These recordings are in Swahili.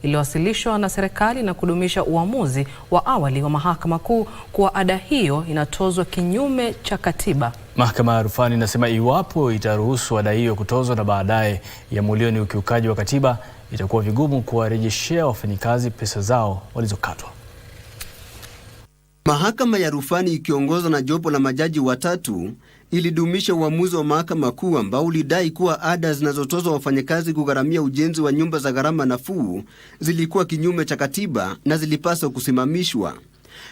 iliyowasilishwa na serikali na kudumisha uamuzi wa awali wa Mahakama Kuu kuwa ada hiyo inatozwa kinyume cha katiba. Mahakama ya Rufani inasema iwapo itaruhusu ada hiyo kutozwa na baadaye iamuliwe ni ukiukaji wa katiba, itakuwa vigumu kuwarejeshea wafanyikazi pesa zao walizokatwa. Mahakama ya Rufani ikiongozwa na jopo la majaji watatu ilidumisha uamuzi wa Mahakama Kuu ambao ulidai kuwa ada zinazotozwa wafanyakazi kugharamia ujenzi wa nyumba za gharama nafuu zilikuwa kinyume cha katiba na zilipaswa kusimamishwa.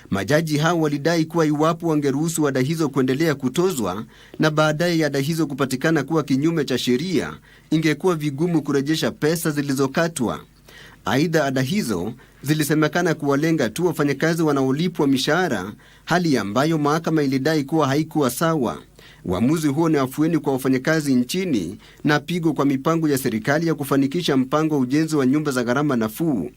Majaji hao walidai kuwa iwapo wangeruhusu ada hizo kuendelea kutozwa na baadaye ada hizo kupatikana kuwa kinyume cha sheria, ingekuwa vigumu kurejesha pesa zilizokatwa. Aidha, ada hizo zilisemekana kuwalenga tu wafanyakazi wanaolipwa mishahara, hali ambayo mahakama ilidai kuwa haikuwa sawa. Uamuzi huo ni afueni kwa wafanyakazi nchini na pigo kwa mipango ya serikali ya kufanikisha mpango wa ujenzi wa nyumba za gharama nafuu.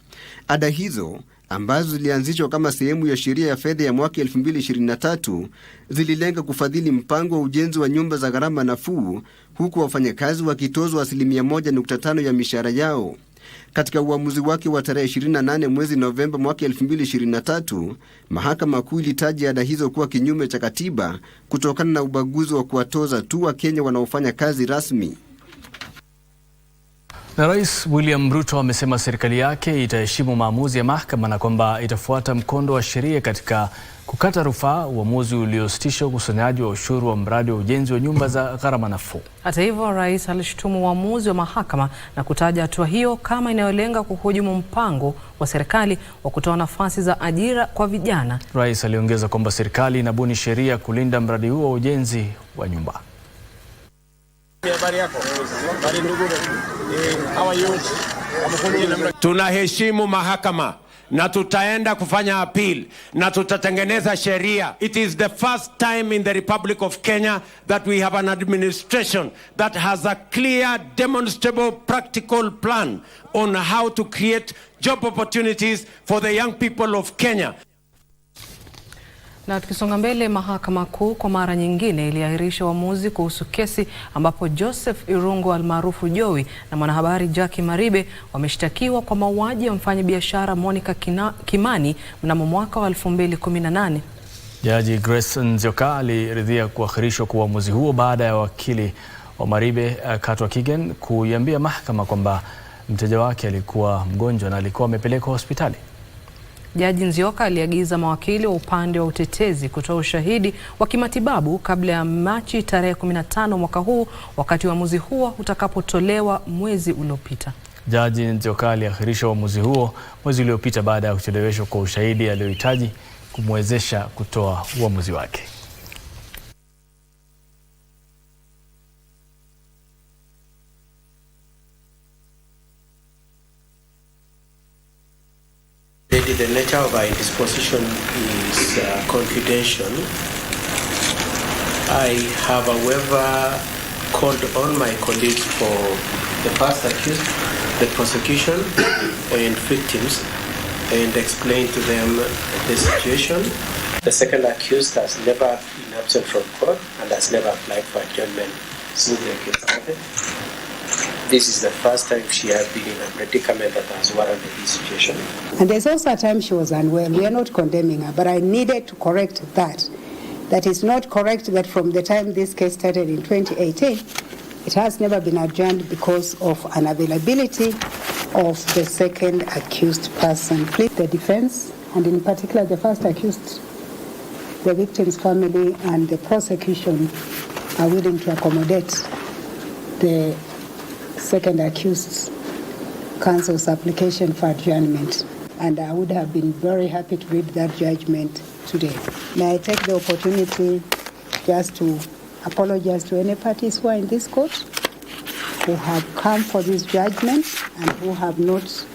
Ada hizo ambazo zilianzishwa kama sehemu ya sheria ya fedha ya mwaka 2023 zililenga kufadhili mpango wa ujenzi wa nyumba za gharama nafuu, huku wafanyakazi wakitozwa 1.5% ya mishahara yao. Katika uamuzi wake wa tarehe 28 mwezi Novemba mwaka 2023, Mahakama Kuu ilitaja ada hizo kuwa kinyume cha katiba kutokana na ubaguzi wa kuwatoza tu Wakenya wanaofanya kazi rasmi. Na Rais William Ruto amesema serikali yake itaheshimu maamuzi ya mahakama na kwamba itafuata mkondo wa sheria katika kukata rufaa uamuzi uliositisha ukusanyaji wa ushuru wa mradi wa ujenzi wa nyumba za gharama nafuu. Hata hivyo, rais alishutumu uamuzi wa mahakama na kutaja hatua hiyo kama inayolenga kuhujumu mpango wa serikali wa kutoa nafasi za ajira kwa vijana. Rais aliongeza kwamba serikali inabuni sheria kulinda mradi huo wa ujenzi wa nyumba. Tunaheshimu mahakama na tutaenda kufanya appeal na tutatengeneza sheria. It is the first time in the Republic of Kenya that we have an administration that has a clear, demonstrable, practical plan on how to create job opportunities for the young people of Kenya. Na tukisonga mbele, Mahakama Kuu kwa mara nyingine iliahirisha uamuzi kuhusu kesi ambapo Joseph Irungu almaarufu Joey na mwanahabari Jackie Maribe wameshtakiwa kwa mauaji ya mfanyabiashara Monica Kimani mnamo mwaka wa 2018. Jaji Grace Nzioka aliridhia kuahirishwa kwa uamuzi huo baada ya wakili wa Maribe Katwa Kigen kuiambia mahakama kwamba mteja wake alikuwa mgonjwa na alikuwa amepelekwa hospitali. Jaji Nzioka aliagiza mawakili wa upande wa utetezi kutoa ushahidi wa kimatibabu kabla ya Machi tarehe 15 mwaka huu, wakati uamuzi huo utakapotolewa mwezi uliopita. Jaji Nzioka aliahirisha uamuzi huo mwezi uliopita baada ya kucheleweshwa kwa ushahidi aliohitaji kumwezesha kutoa uamuzi wake. The nature of our disposition is confidential. I have, however, called on my colleagues for the first accused, the prosecution, and victims, and explained to them the situation. The second accused has never been absent from court and has never applied for adjournment since the case started. This is the first time she has been in a predicament that has warranted this situation. And there's also a time she was unwell. We are not condemning her, but I needed to correct that. That is not correct that from the time this case started in 2018, it has never been adjourned because of unavailability of the second accused person. The defense, and in particular the first accused, the victim's family and the prosecution are willing to accommodate the second accused counsel's application for adjournment, and I would have been very happy to read that judgment today. May I take the opportunity just to apologize to any parties who are in this court who have come for this judgment and who have not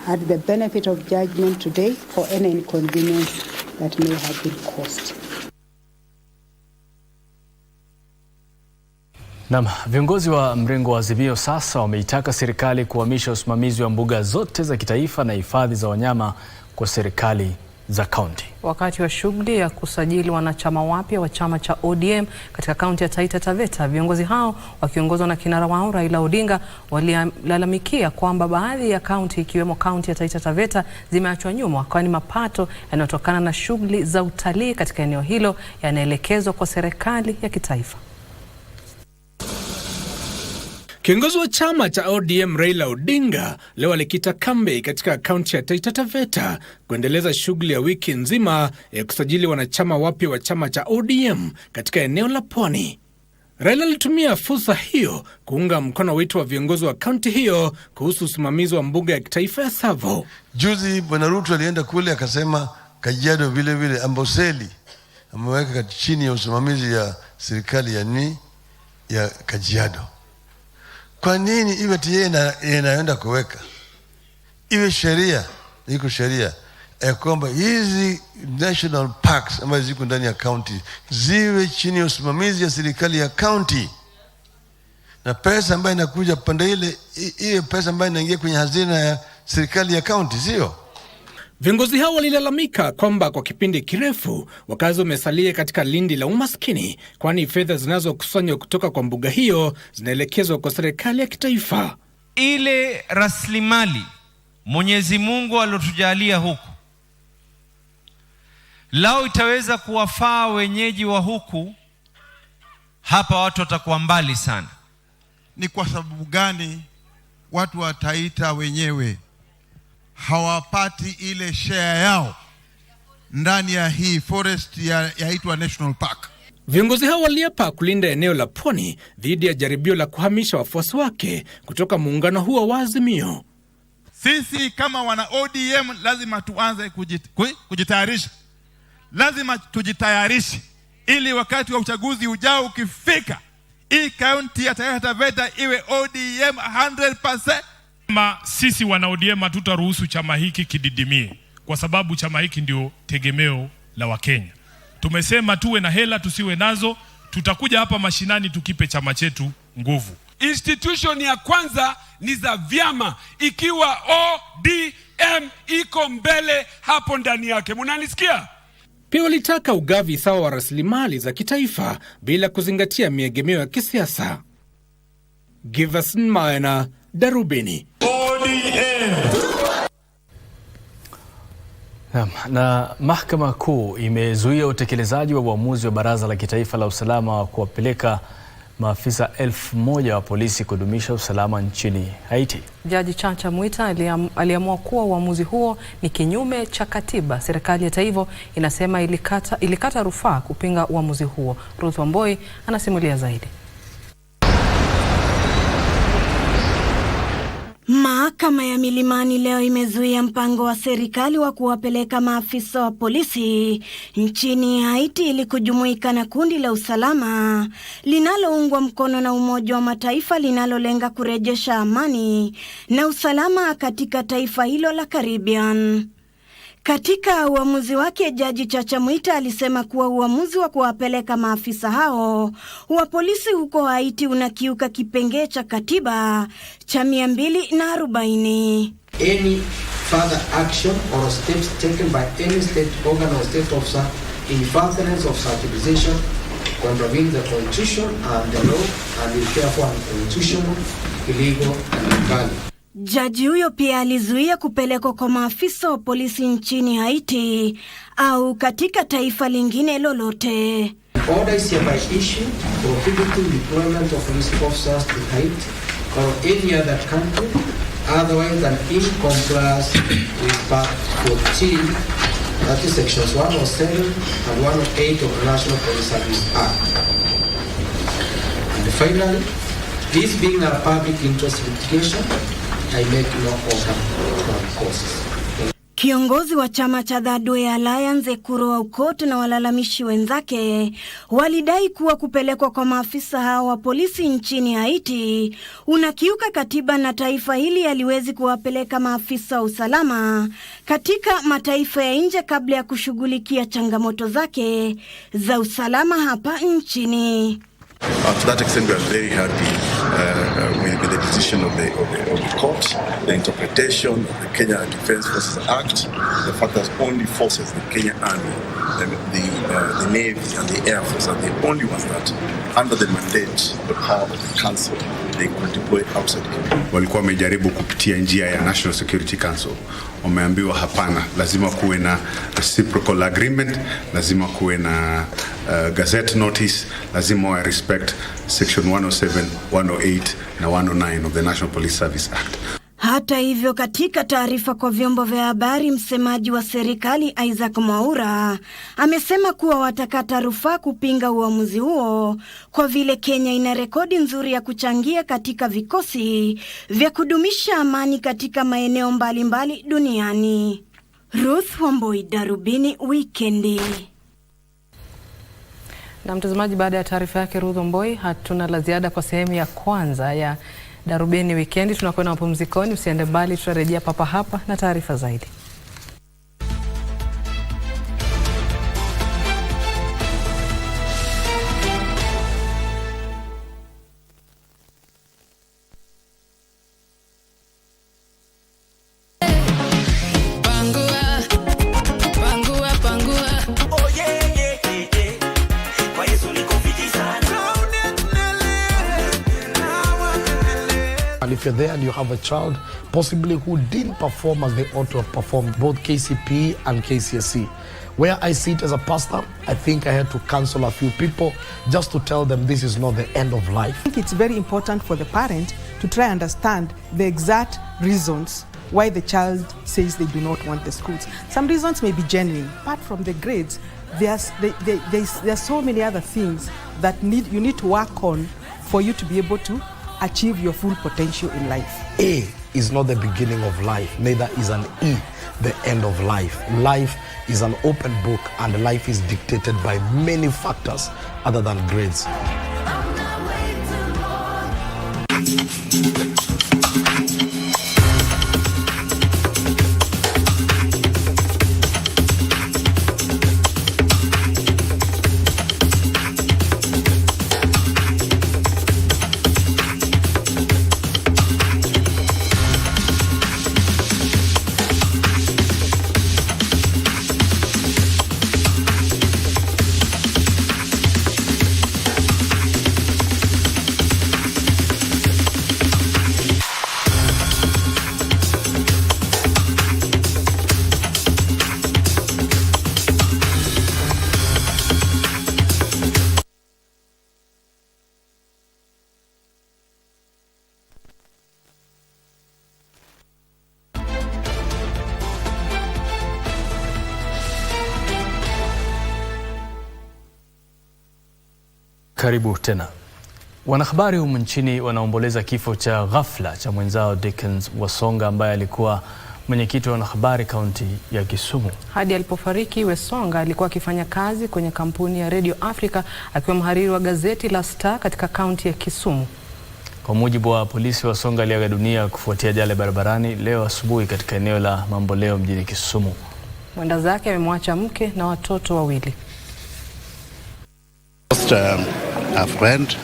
had the benefit of judgment today for any inconvenience that may have been caused. Viongozi wa mrengo wa Azimio sasa wameitaka serikali kuhamisha usimamizi wa mbuga zote za kitaifa na hifadhi za wanyama kwa serikali za kaunti. Wakati wa shughuli ya kusajili wanachama wapya wa chama cha ODM katika kaunti ya Taita Taveta, viongozi hao wakiongozwa na kinara wao Raila Odinga walilalamikia kwamba baadhi ya kaunti ikiwemo kaunti ya Taita Taveta zimeachwa nyuma, kwani mapato yanayotokana na shughuli za utalii katika eneo hilo yanaelekezwa kwa serikali ya kitaifa. Kiongozi wa chama cha ODM Raila Odinga leo alikita kambi katika kaunti ya Taita Taveta kuendeleza shughuli ya wiki nzima ya kusajili wanachama wapya wa chama cha ODM katika eneo la Pwani. Raila alitumia fursa hiyo kuunga mkono wito wa viongozi wa kaunti hiyo kuhusu usimamizi wa mbuga ya kitaifa ya Tsavo. Juzi Bwana Ruto alienda kule akasema Kajiado vile vile Amboseli ameweka chini ya usimamizi ya serikali ya Kajiado. Kwa nini iwe yeye anaenda kuweka? Iwe sheria, iko sheria ya kwamba hizi national parks ambazo ziko ndani ya county ziwe chini ya usimamizi ya serikali ya county. Na pesa ambayo inakuja pande ile pesa ambayo inaingia kwenye hazina ya serikali ya county, sio? Viongozi hao walilalamika kwamba kwa kipindi kirefu wakazi wamesalia katika lindi la umaskini, kwani fedha zinazokusanywa kutoka kwa mbuga hiyo zinaelekezwa kwa serikali ya kitaifa. Ile rasilimali Mwenyezi Mungu alotujalia huku, lao itaweza kuwafaa wenyeji wa huku, hapa watu watakuwa mbali sana. Ni kwa sababu gani watu wa Taita wenyewe hawapati ile share yao ndani ya hii forest yaitwa National Park? Viongozi hao waliapa kulinda eneo la Pwani dhidi ya jaribio la kuhamisha wafuasi wake kutoka muungano huo wa Azimio. Sisi kama wana ODM lazima tuanze kujitayarisha. Lazima tujitayarishe ili wakati wa uchaguzi ujao ukifika, hii kaunti ya Taita Taveta iwe ODM 100%. Sisi wana ODM hatutaruhusu chama hiki kididimie, kwa sababu chama hiki ndio tegemeo la Wakenya. Tumesema tuwe na hela tusiwe nazo, tutakuja hapa mashinani tukipe chama chetu nguvu. Institution ya kwanza ni za vyama, ikiwa ODM iko mbele hapo ndani yake. Mnanisikia? Pia walitaka ugavi sawa wa rasilimali za kitaifa bila kuzingatia miegemeo ya kisiasa. Giverson Maina, Darubini. Na Mahakama Kuu imezuia utekelezaji wa uamuzi wa Baraza la Kitaifa la Usalama wa kuwapeleka maafisa 1000 wa polisi kudumisha usalama nchini Haiti. Jaji Chacha Mwita aliamua kuwa uamuzi huo ni kinyume cha katiba. Serikali hata hivyo inasema ilikata rufaa kupinga uamuzi huo. Ruth Wamboi anasimulia zaidi. Mahakama ya Milimani leo imezuia mpango wa serikali wa kuwapeleka maafisa wa polisi nchini Haiti ili kujumuika na kundi la usalama linaloungwa mkono na Umoja wa Mataifa linalolenga kurejesha amani na usalama katika taifa hilo la Caribbean. Katika uamuzi wake, Jaji Chacha Mwita alisema kuwa uamuzi wa kuwapeleka maafisa hao wa polisi huko Haiti unakiuka kipengee cha katiba cha 240. Any further action or steps taken by any state organ or state officer in furtherance of such accusation contravenes the Constitution and the law and is therefore unconstitutional, illegal and invalid. Jaji huyo pia alizuia kupelekwa kwa maafisa wa polisi nchini Haiti au katika taifa lingine lolote. Order is hereby issued prohibiting deployment of police officers to Haiti or any other country otherwise than in compliance with Part 14, that is sections 107 and 108 of the National Police Service Act. And finally, this being a public interest litigation, I make no other causes. Kiongozi wa chama cha Darubini Alliance Ekuru Aukot na walalamishi wenzake walidai kuwa kupelekwa kwa maafisa hao wa polisi nchini Haiti unakiuka katiba na taifa hili haliwezi kuwapeleka maafisa wa usalama katika mataifa ya nje kabla ya kushughulikia changamoto zake za usalama hapa nchini. To that extent, we are very happy with the the decision of the court, the interpretation of the Kenya Defence Forces Act, the fact that only forces, the Kenya Army, the Navy and the Air Force are the only ones that, under the mandate, the power of the council, they could deploy outside Kenya. Walikuwa wamejaribu kupitia njia ya National Security Council. Wameambiwa hapana, lazima kuwe na reciprocal agreement, lazima kuwe na gazette notice, lazima wa respect section 107, 108 na 109 of the National Police Service Act. Hata hivyo, katika taarifa kwa vyombo vya habari, msemaji wa serikali Isaac Mwaura amesema kuwa watakata rufaa kupinga uamuzi huo kwa vile Kenya ina rekodi nzuri ya kuchangia katika vikosi vya kudumisha amani katika maeneo mbalimbali duniani. Ruth Wamboi, Darubini, Wikendi. Na mtazamaji, baada ya taarifa yake Ruth Wamboi, hatuna la ziada kwa sehemu ya kwanza ya Darubini Wikendi. Tunakwenda mapumzikoni, usiende mbali, tutarejea papa hapa na taarifa zaidi. And if you're there and you have a child, possibly who didn't perform as they ought to have performed, both KCP and KCSE, where I sit as a pastor, I think I had to counsel a few people just to tell them this is not the end of life. I think it's very important for the parent to try and understand the exact reasons why the child says they do not want the schools. Some reasons may be genuine. Apart from the grades, there's so many other things that you need to work on for you to be able to achieve your full potential in life. A is not the beginning of life, neither is an E the end of life. Life is an open book, and life is dictated by many factors other than grades. Karibu tena. Wanahabari humu nchini wanaomboleza kifo cha ghafla cha mwenzao Dickens Wasonga ambaye alikuwa mwenyekiti wa wanahabari kaunti ya Kisumu. Hadi alipofariki, Wasonga alikuwa akifanya kazi kwenye kampuni ya Radio Africa akiwa mhariri wa gazeti la Star katika kaunti ya Kisumu. Kwa mujibu wa polisi, Wasonga aliaga dunia kufuatia ajali barabarani leo asubuhi katika eneo la Mamboleo mjini Kisumu. Mwenda zake amemwacha mke na watoto wawili. Just a friend,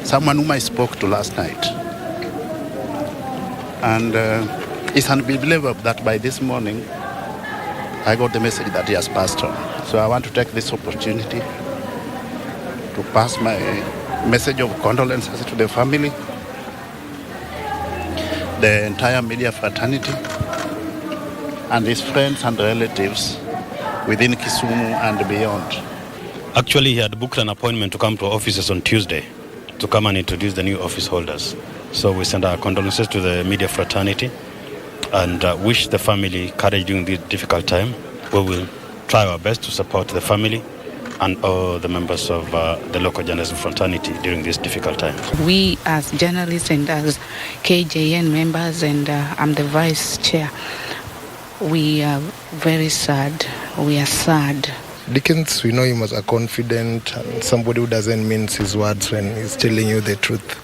someone whom I spoke to last night, and it's unbelievable that by this morning I got the message that he has passed on. So I want to take this opportunity to pass my message of condolences to the family, the entire media fraternity, and his friends and relatives within Kisumu and beyond. Actually, he had booked an appointment to come to offices on Tuesday to come and introduce the new office holders. So we send our condolences to the media fraternity and wish the family courage during this difficult time. We will try our best to support the family and all the members of the local journalism fraternity during this difficult time. We as journalists and as KJN members, and I'm the vice chair, we are very sad. We are sad. Dickens, we know him as a confident and somebody who doesn't mince his words when he's telling you the truth.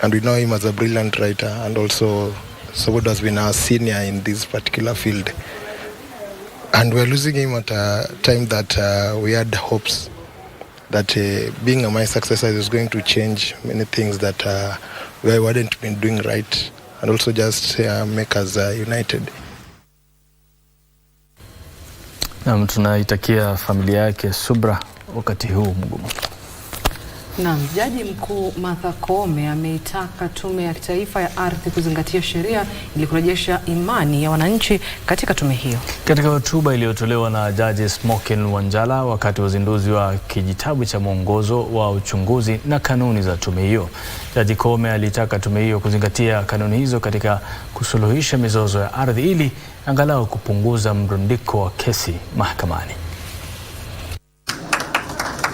And we know him as a brilliant writer and also somebody who has been our senior in this particular field. And we're losing him at a time that we had hopes that being my successor is going to change many things that we hadn't been doing right, and also just make us united. Na tunaitakia familia yake subra wakati huu mgumu. Naam, Jaji Mkuu Martha Koome ameitaka Tume ya Kitaifa ya Ardhi kuzingatia sheria ili kurejesha imani ya wananchi katika tume hiyo. Katika hotuba iliyotolewa na Jaji Smokin Wanjala wakati wa uzinduzi wa kijitabu cha mwongozo wa uchunguzi na kanuni za tume hiyo, Jaji Koome alitaka tume hiyo kuzingatia kanuni hizo katika kusuluhisha mizozo ya ardhi ili angalau kupunguza mrundiko wa kesi mahakamani.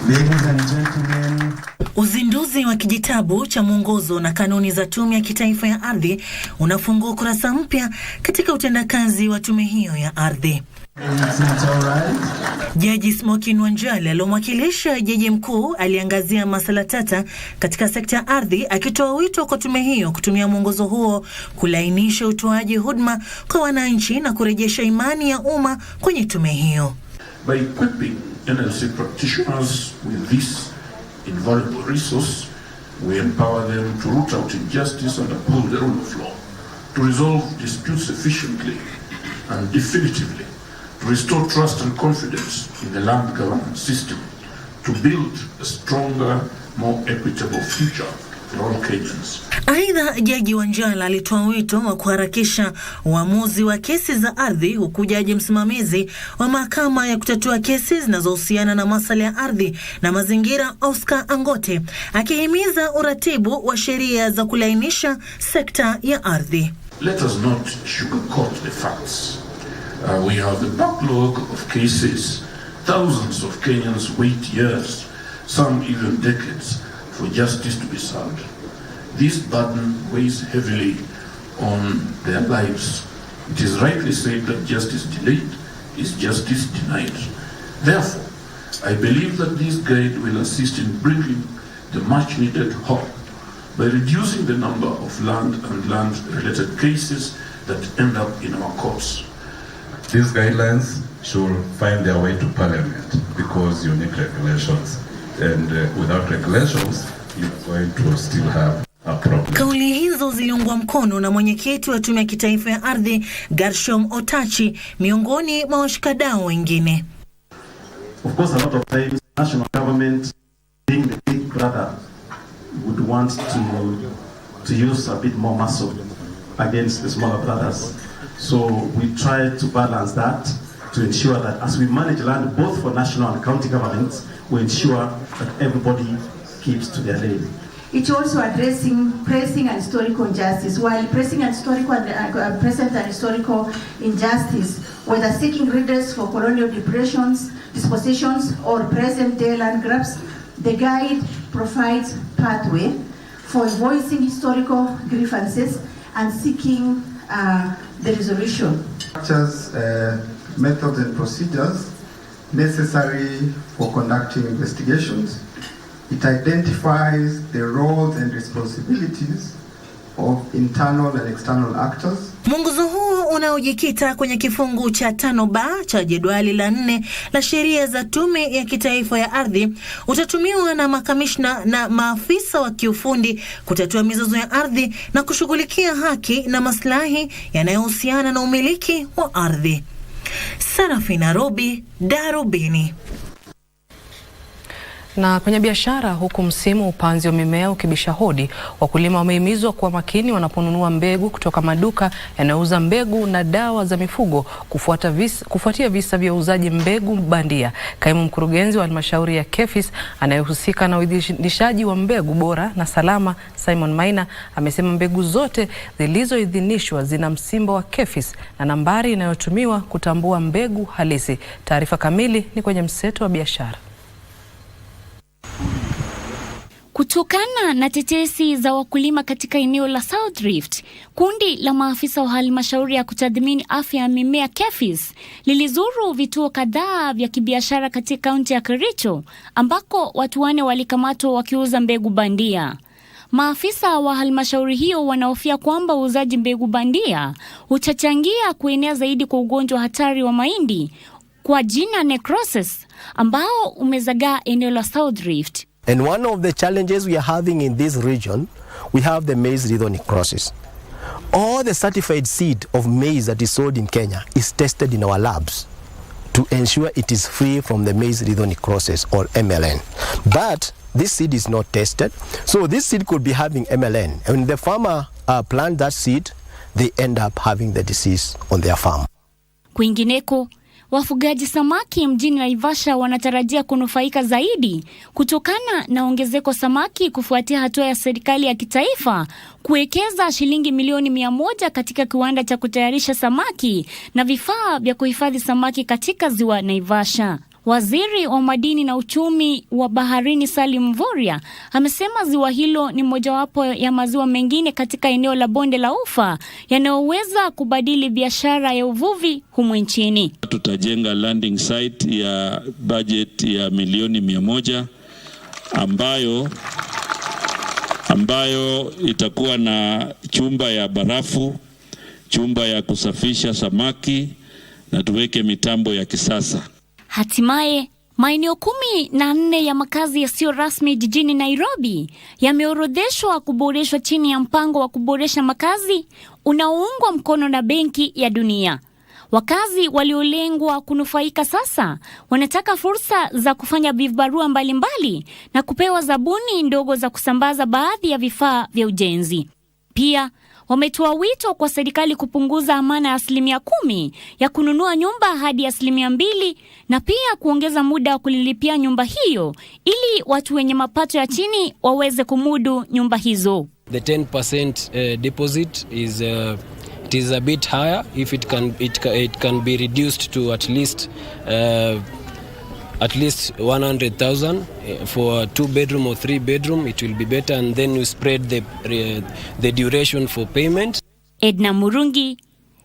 Ladies and gentlemen, uzinduzi wa kijitabu cha mwongozo na kanuni za Tume ya Kitaifa ya Ardhi unafungua kurasa mpya katika utendakazi wa tume hiyo ya ardhi. Jaji Smokin Wanjala aliyomwakilisha Jaji Mkuu aliangazia masuala tata katika sekta ya ardhi, akitoa wito kwa tume hiyo kutumia mwongozo huo kulainisha utoaji huduma kwa wananchi na kurejesha imani ya umma kwenye tume hiyo. By equipping NLC practitioners with this invaluable resource, we empower them to root out injustice and uphold the rule of law, to resolve disputes efficiently and definitively, to restore trust and confidence in the land governance system, to build a stronger, more equitable future for all Kenyans. Aidha, Jaji Wanjala alitoa wito wa kuharakisha uamuzi wa kesi za ardhi, huku jaji msimamizi wa mahakama ya kutatua kesi zinazohusiana na masuala ya ardhi na mazingira Oscar Angote akihimiza uratibu wa sheria za kulainisha sekta ya ardhi. Let us not sugarcoat the facts. We have the backlog of cases. Thousands of Kenyans wait years, some even decades, for justice to be served. This burden weighs heavily on their lives. It is rightly said that justice delayed is justice denied. Therefore, I believe that this guide will assist in bringing the much-needed hope by reducing the number of land and land-related cases that end up in our courts. These guidelines should find their way to Parliament because you need regulations, and without regulations, you're going to still have a problem. Kauli hizo ziliungwa mkono na mwenyekiti wa Tume ya Kitaifa ya Ardhi Gershom Otachi miongoni mwa washikadau wengine. Of course, a lot of times national government, being the big brother, would want to use a bit more muscle against the smaller brothers. So we try to balance that to ensure that as we manage land both for national and county governments, we ensure that everybody keeps to their lane. It's also addressing pressing and historical injustice. While pressing and historical present and historical injustice, whether seeking redress for colonial depressions, dispossessions, or present-day land grabs, the guide provides pathway for voicing historical grievances and seeking the resolution. Structures, methods and procedures necessary for conducting investigations. It identifies the roles and responsibilities of internal and external actors. Mwongozo huo unaojikita kwenye kifungu cha 5B cha jedwali la 4 la sheria za Tume ya Kitaifa ya Ardhi utatumiwa na makamishna na maafisa wa kiufundi kutatua mizozo ya ardhi na kushughulikia haki na maslahi yanayohusiana na umiliki wa ardhi. Sarafina Robi, Darubini. Na kwenye biashara, huku msimu upanzi wa mimea ukibisha hodi, wakulima wamehimizwa kuwa makini wanaponunua mbegu kutoka maduka yanayouza mbegu na dawa za mifugo kufuatia visa vya uuzaji mbegu bandia. Kaimu mkurugenzi wa halmashauri ya KEFIS anayehusika na uidhinishaji wa mbegu bora na salama, Simon Maina, amesema mbegu zote zilizoidhinishwa zina msimbo wa KEFIS na nambari inayotumiwa kutambua mbegu halisi. Taarifa kamili ni kwenye mseto wa biashara. Kutokana na tetesi za wakulima katika eneo la South Rift, kundi la maafisa wa halmashauri ya kutathmini afya ya mimea KEFIS lilizuru vituo kadhaa vya kibiashara katika kaunti ya Kericho ambako watu 4 walikamatwa wakiuza mbegu bandia. Maafisa wa halmashauri hiyo wanahofia kwamba uuzaji mbegu bandia utachangia kuenea zaidi kwa ugonjwa hatari wa mahindi kwa jina necrosis ambao umezagaa eneo la South Rift. And one of the challenges we are having in this region, we have the maize rhizome necrosis. All the certified seed of maize that is sold in Kenya is tested in our labs to ensure it is free from the maize rhizome necrosis or MLN. But this seed is not tested, so this seed could be having MLN. And when the farmer plant that seed, they end up having the disease on their farm. Kwingineko, wafugaji samaki mjini Naivasha wanatarajia kunufaika zaidi kutokana na ongezeko samaki kufuatia hatua ya serikali ya kitaifa kuwekeza shilingi milioni 100 katika kiwanda cha kutayarisha samaki na vifaa vya kuhifadhi samaki katika ziwa Naivasha. Waziri wa madini na uchumi wa baharini Salim amesema ziwa hilo ni mojawapo ya maziwa mengine katika eneo la bonde la Ufa yanayoweza kubadili biashara ya uvuvi humu nchini. Tutajenga landing site ya budget ya milioni 100 ambayo itakuwa na chumba ya barafu, chumba ya kusafisha samaki na tuweke mitambo ya kisasa. Hatimaye, maeneo 14 ya makazi yasiyo rasmi jijini Nairobi yameorodheshwa kuboreshwa chini ya mpango wa kuboresha makazi unaoungwa mkono na Benki ya Dunia. Wakazi waliolengwa kunufaika sasa wanataka fursa za kufanya vibarua mbalimbali na kupewa zabuni ndogo za kusambaza baadhi ya vifaa vya ujenzi. Pia wametoa wito kwa serikali kupunguza amana ya 10% ya kununua nyumba hadi 2% na pia kuongeza muda wa kulilipia nyumba hiyo ili watu wenye mapato ya chini waweze kumudu nyumba hizo. The 10% deposit is it is a bit higher. If it can be reduced to at least 100,000 for 2-bedroom or 3-bedroom, it will be better, and then you spread the duration for payment. Edna Murungi,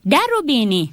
Darubini.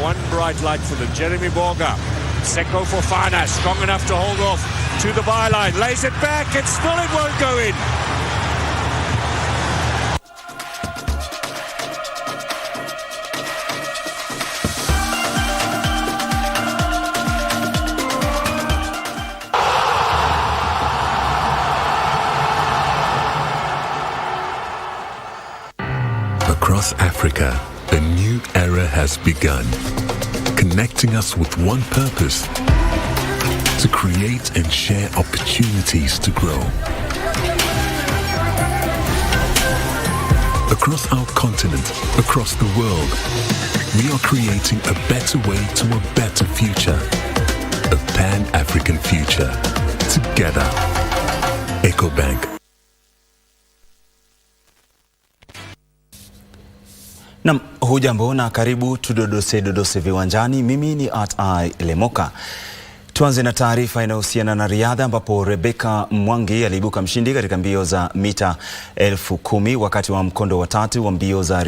One bright light for them. Jeremy Borga. Seko Fofana, strong enough to hold off to the byline. Lays it back and still it won't go in. Across Africa, a new era has begun, connecting us with one purpose: to create and share opportunities to grow. Across our continent, across the world, we are creating a better way to a better future. A Pan-African future. Together. EcoBank. Na hujambo na karibu tudodose viwanjani. Mimi ni At Lemoka. Tuanze na taarifa inayohusiana na riadha ambapo Rebecca Mwangi aliibuka mshindi katika mbio za mita 10,000 wakati wa mkondo wa 3 wa mbio za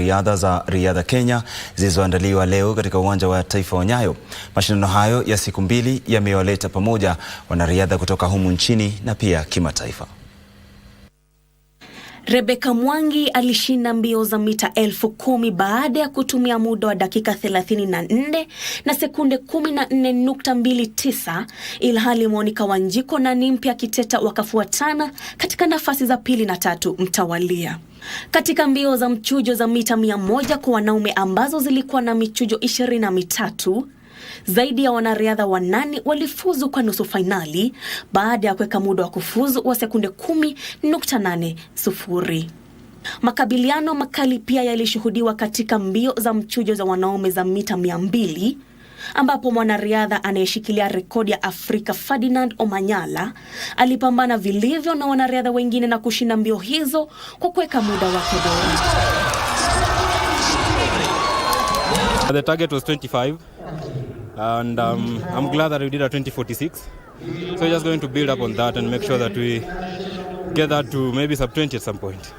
riadha Kenya zilizoandaliwa leo katika uwanja wa taifa wa Nyayo. Mashindano hayo ya siku 2 yamewaleta pamoja wanariadha kutoka humu nchini na pia kimataifa. Rebecca Mwangi alishinda mbio za mita 10,000 baada ya kutumia muda wa dakika 34 na sekunde 14.29, ilhali Monica Wanjiko na Nimpia Kiteta wakafuatana katika nafasi za 2 na 3 mtawalia. Katika mbio za mchujo za mita 100 kwa wanaume ambazo zilikuwa na michujo 23, zaidi ya wanariadha 8 walifuzu kwa nusu finali baada ya kuweka muda wa kufuzu wa sekunde 10.80. Makabiliano makali pia yalishuhudiwa katika mbio za mchujo za wanaume za mita 200 ambapo mwanariadha anayeshikilia rekodi ya Afrika Ferdinand Omanyala alipambana vilivyo na wanariadha wengine na kushinda mbio hizo kwa kuweka muda wake bora. The target was 25 and I'm glad that we did a 20:46. So we're just going to build up on that and make sure that we get that to maybe sub 20 at some point.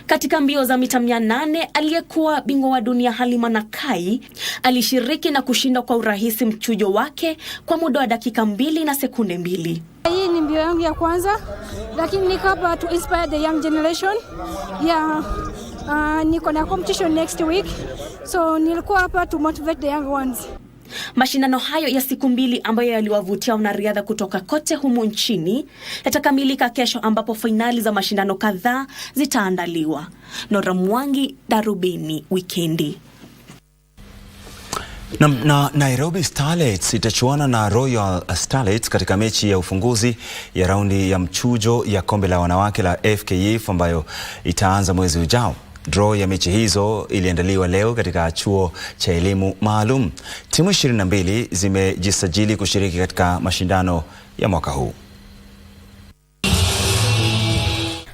Katika mbio za mita 800 aliyekuwa bingwa wa dunia Halima Nakai alishiriki na kushinda kwa urahisi mchujo wake kwa muda wa dakika 2 na sekunde 2. Hii ni mbio yangu ya kwanza, lakini niko hapa to inspire the young generation. Niko na competition next week, so nilikuwa hapa to motivate the young ones. Mashindano hayo ya siku 2 ambayo yaliwavutia wanariadha kutoka kote humu nchini yatakamilika kesho, ambapo finali za mashindano kadhaa zitaandaliwa. Nora Mwangi, Darubini, Wikendi. Na Nairobi Starlets itachuana na Royal Starlets katika mechi ya ufunguzi ya raundi ya mchujo ya kombe la wanawake la FKF ambayo itaanza mwezi ujao. Draw ya mechi hizo iliandaliwa leo katika chuo cha elimu maalum. Timu 22 zimejisajili kushiriki katika mashindano ya mwaka huu.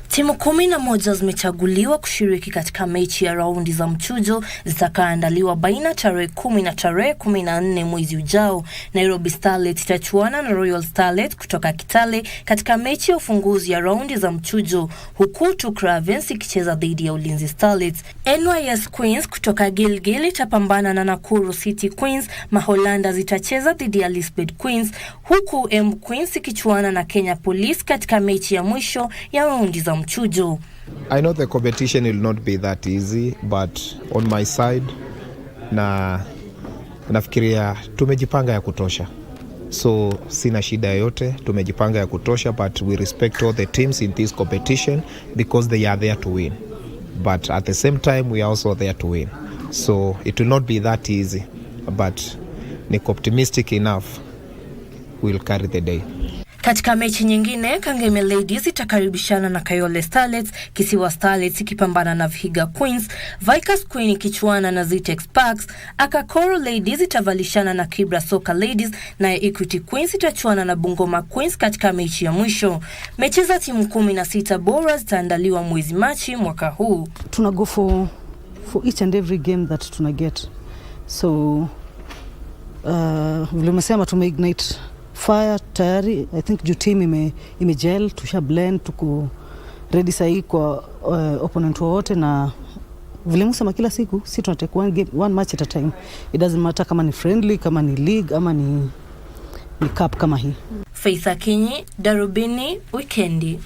Timu 11 zimechaguliwa kushiriki katika mechi ya raundi za mchujo zitakaandaliwa baina tarehe 10 na tarehe 14 mwezi ujao. Nairobi Starlet itachuana na Royal Starlet kutoka Kitale katika mechi ya ufunguzi ya raundi za mchujo, huku Tukravens ikicheza dhidi ya Ulinzi Starlets. NYS Queens kutoka Gilgil itapambana na Nakuru City Queens. Maholanda zitacheza dhidi ya Lisbeth Queens, huku M Queens ikichuana na Kenya Police katika mechi ya mwisho ya raundi za mchujo. I know the competition will not be that easy, but on my side nafikiria tumejipanga ya kutosha. So sina shida yote, tumejipanga ya kutosha, but we respect all the teams in this competition because they are there to win. But at the same time we are also there to win. So it will not be that easy, but niko optimistic enough we'll carry the day. Katika mechi nyingine, Kangeme Ladies itakaribishana na Kayole Starlets, Kisiwa Starlets ikipambana na Vihiga Queens, Vickers Queen ikichuana na Zitex Parks, Akakoro Ladies itavalishana na Kibra Soka Ladies, na Equity Queens itachuana na Bungoma Queens katika mechi ya mwisho. Mechi za timu 16 bora zitaandaliwa mwezi Machi mwaka huu. Tuna go for each and every game that tuna get. So vile umesema tumeignite fire tayari. I think team imegel, tusha blend, tuko ready sahi kwa opponent wote, na vile msema kila siku si tunatake one match at a time. It doesn't matter kama ni friendly, kama ni league, ama ni cup kama hii. Faith Akinyi, Darubini, Wikendi.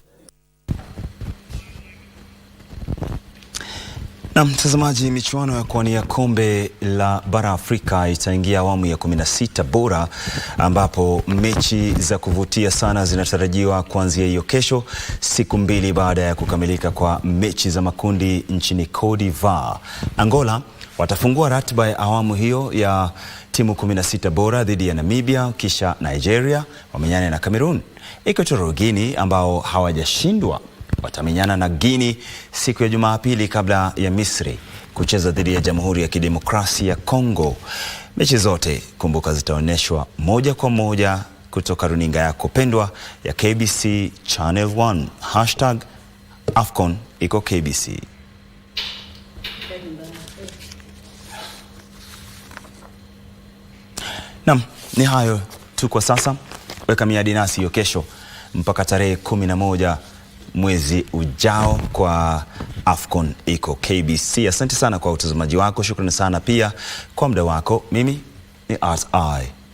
Na mtazamaji, michuano ya kuwania kombe la bara Afrika itaingia awamu ya 16 bora, ambapo mechi za kuvutia sana zinatarajiwa kuanzia hiyo kesho, siku 2 baada ya kukamilika kwa mechi za makundi nchini Cote d'Ivoire. Angola watafungua ratiba ya awamu hiyo ya timu 16 bora dhidi ya Namibia, kisha Nigeria wamenyane na Cameroon. Equatorial Guinea ambao hawajashindwa watamenyana na Guinea siku ya Jumapili kabla ya Misri kucheza dhidi ya Jamhuri ya Kidemokrasia ya Kongo. Mechi zote kumbuka zitaonyeshwa moja kwa moja kutoka runinga yako pendwa ya KBC Channel 1. #AFCON iko KBC. Naam, ni hayo tu kwa sasa. Weka miadi nasi hiyo kesho mpaka tarehe 11 mwezi ujao kwa AFCON iko KBC. Asante sana kwa utazamaji wako. Shukrani sana pia kwa muda wako. Mimi ni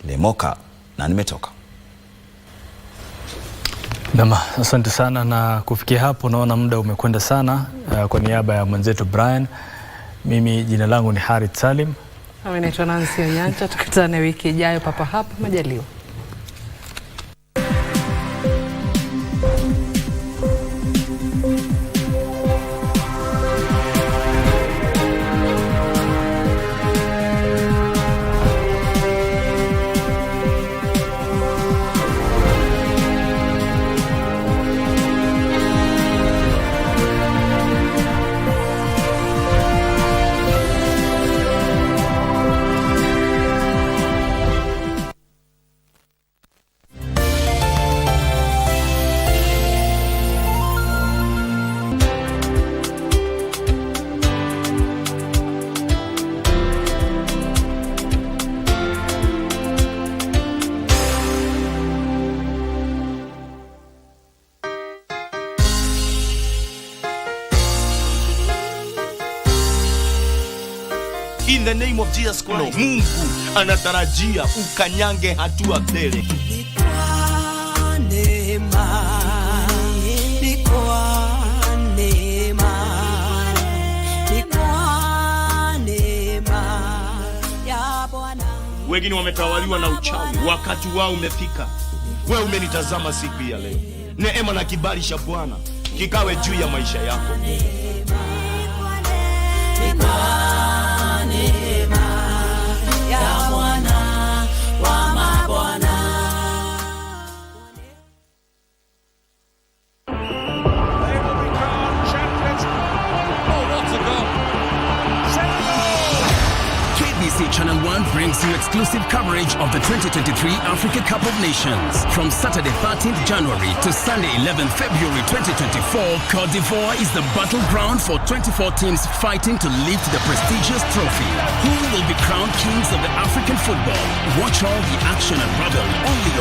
Lemoka na nimetoka. Nama, asante sana, na kufikia hapo naona muda umekwenda sana. Kwa niaba ya mwenzetu Brian, mimi jina langu ni Harith Salim. Mimi naitwa Nancy Onyancha. Tukutane wiki ijayo papa hapa majaliwa. In the name of Jesus Christ. Mungu anatarajia ukanyange hatua mbele. Wengine wametawaliwa na uchawi, wakati wao umefika. Wewe umenitazama siku ya leo. Neema na kibali cha Bwana kikawe juu ya maisha yako. KBC Channel 1 brings you exclusive coverage of the 2023 Africa Cup of Nations. From Saturday 13th January to Sunday 11th February 2024, Côte d'Ivoire is the battleground for 24 teams fighting to lift the prestigious trophy. Who will be crowned kings of the African football? Watch all the action and revel only on